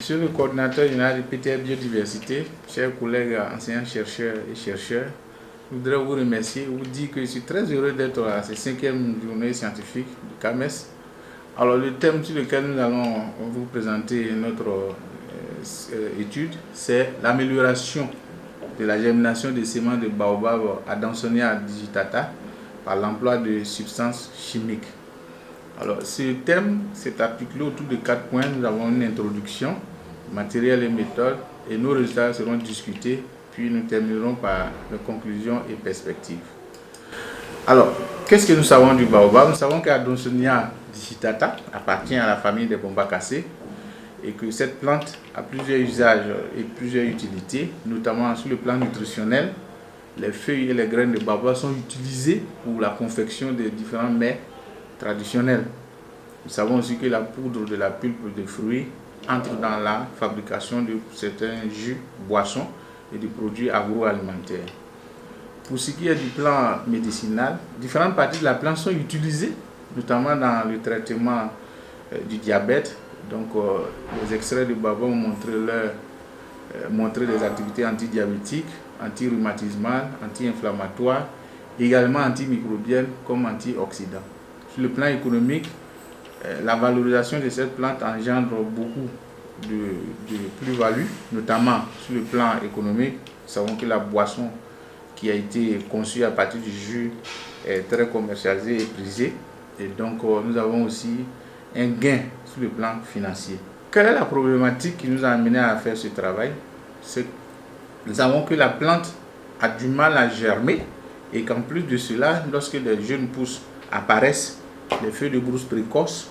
Monsieur le coordinateur général du PTR Biodiversité, chers collègues enseignants, chercheurs et chercheurs, je voudrais vous remercier et vous dire que je suis très heureux d'être à cette 5e journée scientifique du CAMES. Alors le thème sur lequel nous allons vous présenter notre étude, c'est l'amélioration de la germination des semences de baobab Adansonia digitata par l'emploi de substances chimiques. Alors, ce thème s'est articulé autour de 4 points. Nous avons une introduction, matériel et méthode, et nos résultats seront discutés, puis nous terminerons par les conclusions et perspectives. Alors, qu'est-ce que nous savons du baobab? Nous savons qu'Adansonia digitata appartient à la famille des bombacacées et que cette plante a plusieurs usages et plusieurs utilités, notamment sur le plan nutritionnel. Les feuilles et les graines de baobab sont utilisées pour la confection de différents mets traditionnels. Nous savons aussi que la poudre de la pulpe de fruits entre dans la fabrication de certains jus, boissons et de produits agroalimentaires. Pour ce qui est du plan médicinal, différentes parties de la plante sont utilisées, notamment dans le traitement du diabète. Donc, les extraits de baobab ont montré des activités antidiabétiques, anti-rhumatismales, anti-inflammatoires, également antimicrobiennes comme antioxydants. Sur le plan économique, la valorisation de cette plante engendre beaucoup de plus-value, notamment sur le plan économique. Nous savons que la boisson qui a été conçue à partir du jus est très commercialisée et prisée. Et donc, nous avons aussi un gain sur le plan financier. Quelle est la problématique qui nous a amené à faire ce travail? C'est que nous savons que la plante a du mal à germer et qu'en plus de cela, lorsque les jeunes pousses apparaissent, les feuilles de brousse précoces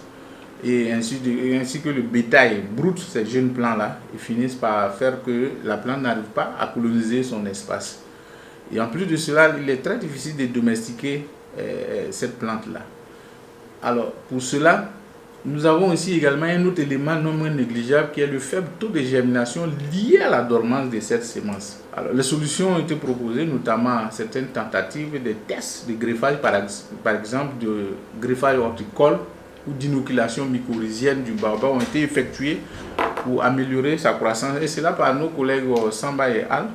et ainsi que le bétail broute ces jeunes plants-là et finissent par faire que la plante n'arrive pas à coloniser son espace. Et en plus de cela, il est très difficile de domestiquer cette plante-là. Alors, pour cela, nous avons aussi également un autre élément non moins négligeable qui est le faible taux de germination lié à la dormance de cette semence. Alors, les solutions ont été proposées, notamment certaines tentatives de tests de greffage, par exemple de greffage horticole ou d'inoculation mycorhizienne du baobab ont été effectuées pour améliorer sa croissance, et cela par nos collègues Samba et Al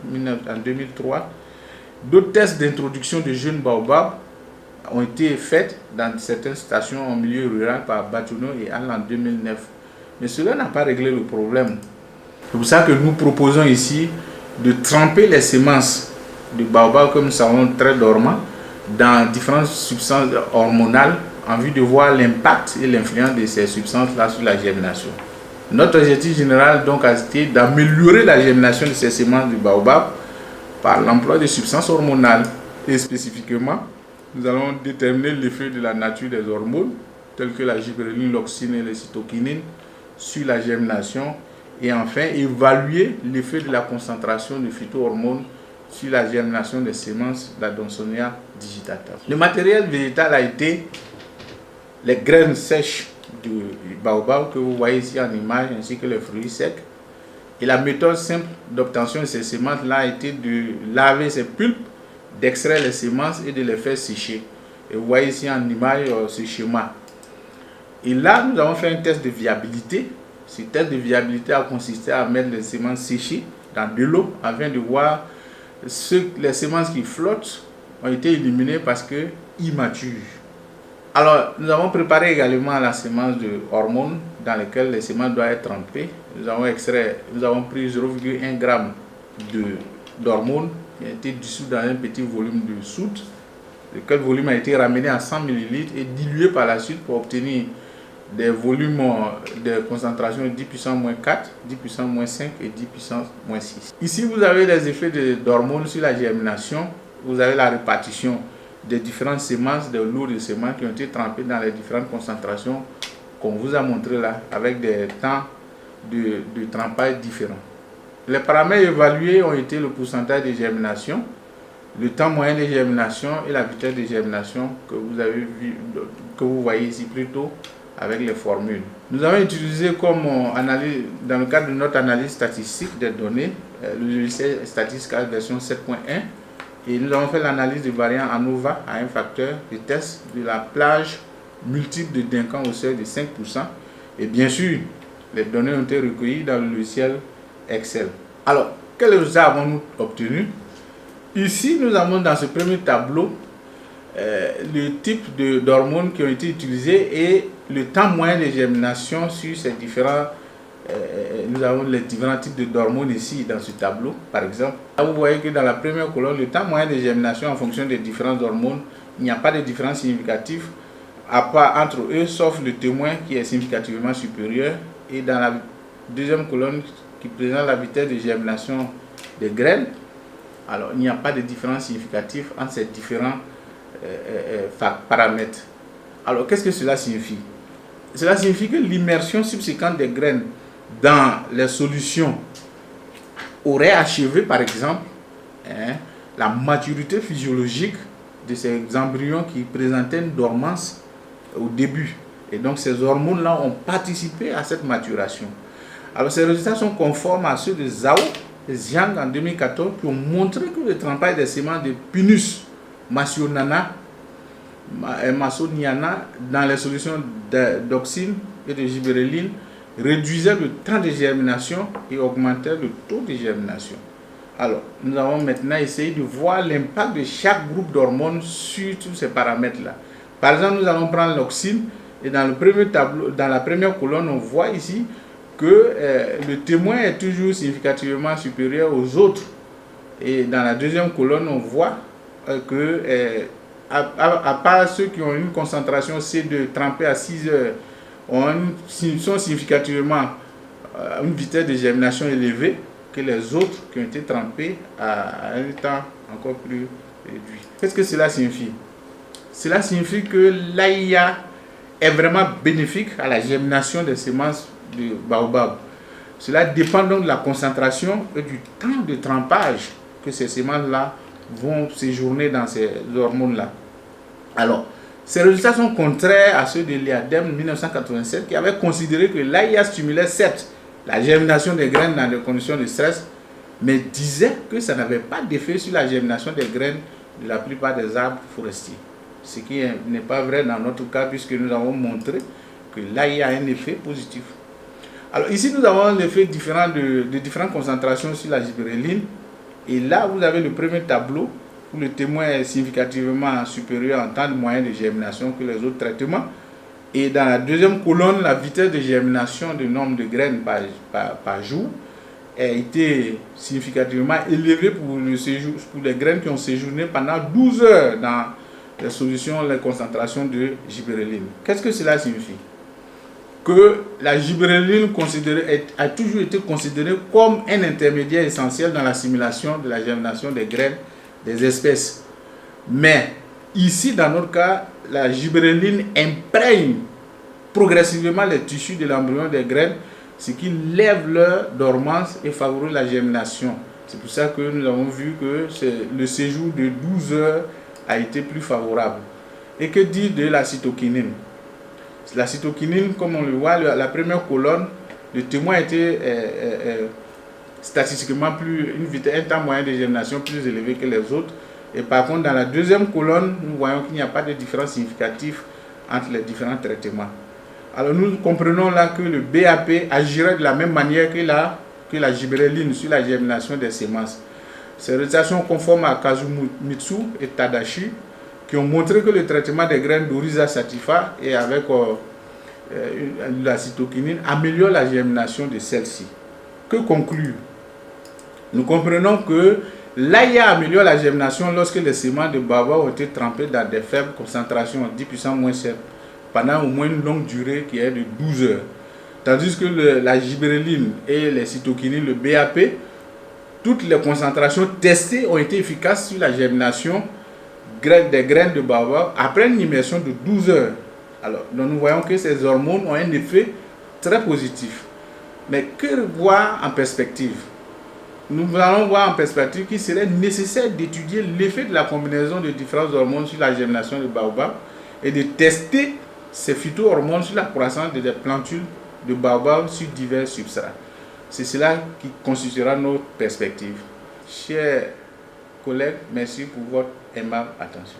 en 2003. D'autres tests d'introduction de jeunes baobabs ont été faites dans certaines stations en milieu rural par Batuno et Al en 2009. Mais cela n'a pas réglé le problème. C'est pour ça que nous proposons ici de tremper les semences de baobab, comme nous savons très dormants, dans différentes substances hormonales en vue de voir l'impact et l'influence de ces substances-là sur la germination. Notre objectif général donc a été d'améliorer la germination de ces semences de baobab par l'emploi de substances hormonales. Et spécifiquement, nous allons déterminer l'effet de la nature des hormones, telles que la gibberelline, l'auxine et les cytokinines, sur la germination. Et enfin, évaluer l'effet de la concentration de phytohormones sur la germination des semences d'Adansonia digitata. Le matériel végétal a été les graines sèches du baobab que vous voyez ici en image, ainsi que les fruits secs. Et la méthode simple d'obtention de ces semences-là a été de laver ces pulpes, d'extraire les semences et de les faire sécher. Et vous voyez ici en image ce schéma. Et là, nous avons fait un test de viabilité. Ce test de viabilité a consisté à mettre les semences séchées dans de l'eau afin de voir les semences qui flottent ont été éliminées parce que immatures. Alors, nous avons préparé également la semence de hormones dans lesquelles les semences doivent être trempées. Nous avons pris 0,1 g d'hormones qui a été dissous dans un petit volume de soude, lequel volume a été ramené à 100 ml et dilué par la suite pour obtenir des volumes de concentration 10 puissance moins 4, 10 puissance moins 5 et 10 puissance moins 6. Ici, vous avez les effets d'hormones sur la germination. Vous avez la répartition des différentes semences, des lots de semences qui ont été trempées dans les différentes concentrations qu'on vous a montré là, avec des temps de trempage différents. Les paramètres évalués ont été le pourcentage de germination, le temps moyen de germination et la vitesse de germination que vous voyez ici plutôt avec les formules. Nous avons utilisé comme analyse, dans le cadre de notre analyse statistique des données, le logiciel Statistica version 7.1, et nous avons fait l'analyse des variants ANOVA à un facteur de test de la plage multiple de Duncan au seuil de 5%. Et bien sûr, Les données ont été recueillies dans le logiciel Excel. Alors, quels résultats avons-nous obtenus? Ici, nous avons dans ce premier tableau le type d'hormones qui ont été utilisées et le temps moyen de germination sur ces différents. Nous avons les différents types d'hormones ici dans ce tableau, par exemple. Là, vous voyez que dans la première colonne, le temps moyen de germination en fonction des différentes hormones, il n'y a pas de différence significative à part entre eux, sauf le témoin qui est significativement supérieur. Et dans la deuxième colonne qui présente la vitesse de germination des graines, alors il n'y a pas de différence significative entre ces différents paramètres. Alors qu'est-ce que cela signifie? Cela signifie que l'immersion subséquente des graines dans les solutions aurait achevé par exemple la maturité physiologique de ces embryons qui présentaient une dormance au début. Et donc ces hormones-là ont participé à cette maturation. Alors ces résultats sont conformes à ceux de Zhao et Zhang en 2014 qui ont montré que le trempage des sémences de Pinus Masoniana dans les solutions d'oxine et de gibberelline réduisait le temps de germination et augmentait le taux de germination. Alors, nous avons maintenant essayé de voir l'impact de chaque groupe d'hormones sur tous ces paramètres-là. Par exemple, nous allons prendre l'oxine et dans le premier tableau, dans la première colonne, on voit ici que le témoin est toujours significativement supérieur aux autres. Et dans la deuxième colonne, on voit que à part ceux qui ont une concentration C2 trempée à 6 heures, sont significativement une vitesse de germination élevée que les autres qui ont été trempés à un temps encore plus réduit. Qu'est-ce que cela signifie? Cela signifie que l'AIA est vraiment bénéfique à la germination des semences de baobab. Cela dépend donc de la concentration et du temps de trempage que ces semences-là vont séjourner dans ces hormones-là. Alors, ces résultats sont contraires à ceux de l'IADEM 1987 qui avait considéré que l'AIA stimulait certes la germination des graines dans des conditions de stress, mais disait que ça n'avait pas d'effet sur la germination des graines de la plupart des arbres forestiers. Ce qui n'est pas vrai dans notre cas puisque nous avons montré que l'AIA a un effet positif. Alors ici nous avons l'effet différent de différentes concentrations sur la gibberelline. Et là vous avez le premier tableau où le témoin est significativement supérieur en temps de moyen de germination que les autres traitements. Et dans la deuxième colonne, la vitesse de germination du nombre de graines par jour a été significativement élevée pour les graines qui ont séjourné pendant 12 heures dans les solutions, les concentrations de gibberelline. Qu'est-ce que cela signifie? Que la gibberelline a toujours été considérée comme un intermédiaire essentiel dans l'assimilation de la germination des graines des espèces. Mais ici, dans notre cas, la gibberelline imprègne progressivement les tissus de l'embryon des graines, ce qui lève leur dormance et favorise la germination. C'est pour ça que nous avons vu que le séjour de 12 heures a été plus favorable. Et que dire de la cytokinine? La cytokinine, comme on le voit, la première colonne, le témoin était statistiquement un temps moyen de germination plus élevé que les autres. Et par contre, dans la deuxième colonne, nous voyons qu'il n'y a pas de différence significative entre les différents traitements. Alors nous comprenons là que le BAP agirait de la même manière que la gibberelline sur la germination des semences. Ces résultats sont conformes à Kazumitsu et Tadashi qui ont montré que le traitement des graines d'Oryza sativa et avec la cytokinine améliore la germination de celle-ci. Que conclure? Nous comprenons que l'AIA améliore la germination lorsque les semences de baobab ont été trempées dans des faibles concentrations, 10 puissance moins 7, pendant au moins une longue durée qui est de 12 heures. Tandis que la gibberelline et les cytokinines, le BAP, toutes les concentrations testées ont été efficaces sur la germination des graines de baobab après une immersion de 12 heures. Alors, donc nous voyons que ces hormones ont un effet très positif. Mais que voir en perspective? Nous allons voir en perspective qu'il serait nécessaire d'étudier l'effet de la combinaison de différentes hormones sur la germination de baobab et de tester ces phytohormones sur la croissance des plantules de baobab sur divers substrats. C'est cela qui constituera notre perspective. Chers collègues, merci pour votre aimable attention.